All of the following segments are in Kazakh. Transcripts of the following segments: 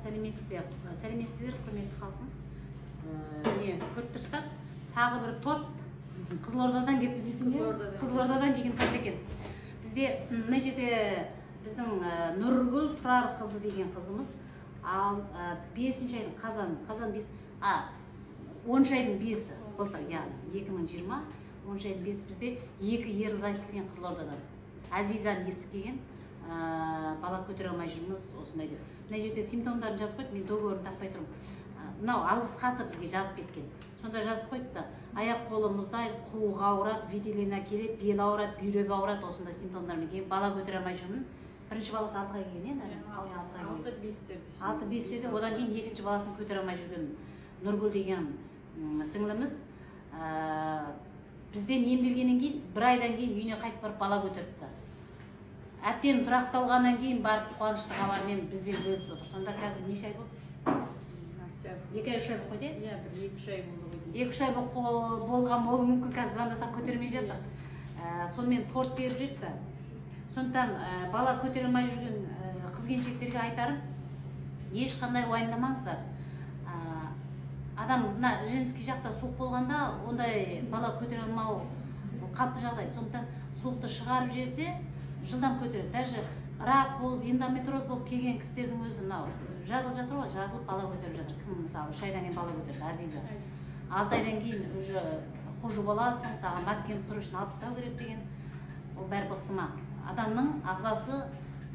Сәлеметсіздер, құрметті халқым. Міне, көріп тұрсыздар, тағы бір торт Қызылордадан келіпті дейсің бе? Қызылордадан келген торт екен. Бізде мына жерде біздің Нұргүл Тұрар қызы деген қызымыз, ал 5-ші айдың қазан 5, 10-ші айдың 5-і былтыр, 2020, 10-ші айдың 5-і бізде 2 ерлі-зайыпты келген Қызылордадан. Азизаны естіп келген. Бала көтере алмай жүрміз, осындай деп. Мына жерде симптомдарын жазып қойып, мен договорын таппай тұрмын. Мынау алғыс хаты бізге жазып кеткен. Сонда жазып қойыпты. Аяқ қолы мұздай, қуығы ауырады, витилина келеді, бел ауырады, бүйрегі ауырады, осындай симптомдармен кейін бала көтере алмай жүрмін. Бірінші баласы 6-ға келген, 6-5-те де, одан кейін екінші баласын көтере алмай жүрген Нұргүл деген сіңліміз бізден емделгеннен кейін 1 айдан кейін үйіне қайтып барып бала көтеріпті. Әптен тұрақталғаннан кейін барып қуанышты хабармен бізбен бөлісіп отыр. Сонда қазір неше ай болды? 2-3 ай болды ғой, иә? 1-2 ай болды. 2-3 ай болған болуы мүмкін, қазір звондасам көтермей жатыр. Сонымен торт беріп жетті. Сондықтан бала көтере алмай жүрген қыз-келіншектерге айтарым, ешқандай уайымдамаңыздар. Адам мына женский жақта суық болғанда, ондай бала көтере алмау қатты жағдай. Сондықтан суықты шығарып жіберсе, жылдам көтереді. Даже рак болып, эндометриоз болып келген кісілердің өзі жазылып жатыр ғой, жазылып бала көтеріп жатыр. Кім мысалы 3 айдан кейін бала көтерді, Азиза. 6 айдан кейін уже хуже боласың, саған мәткен сұру үшін алып тастау керек деген. Ол бәрі бықсыма. Адамның ағзасы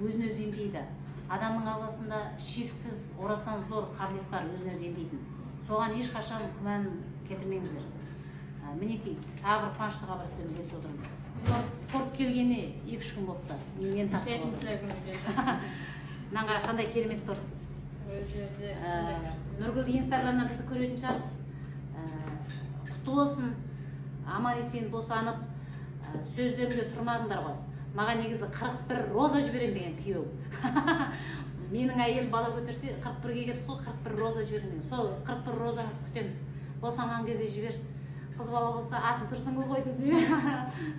өзін өзі емдейді. Адамның ағзасында шексіз, орасан зор қабілет бар, өзін өзі емдейтін. Соған ешқашан күмән келтірмеңіздер. Мінекей, тағы бір қуанышты хабар сіздермен бөлісіп отырмыз. Торт келгеніне 2-3 күн болыпты. Мен тапсырып отырмын. Мынаған қара, қандай керемет торт. Нұргүлді инстаграмнан бізді көретін шығарсыз. Құтты болсын, аман-есен босанып, сөздерінде тұрмадыңдар ғой. Маған негізі 41 роза жіберем деген күйеу. Менің әйел бала көтерсе 41-ге кетті, сол 41 роза жіберем деген. Сол 41 розаңызды күтеміз. Босанған кезде жібер. Қыз бала болса атын Тұрсынғұл қой десе ме?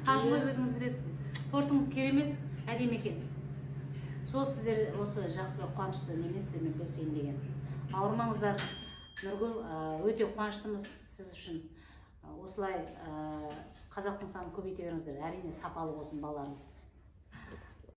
Қажымай өзіңіз білесіз. Тортыңыз керемет, әдемі екен. Сол сіздер осы жақсы қуанышты немесіздермен бөлісейін деген. Ауырмаңыздар, Нұргүл, өте қуаныштымыз сіз үшін. Осылай қазақтың санын көбейте беріңіздер, әрине сапалы болсын балаларыңыз.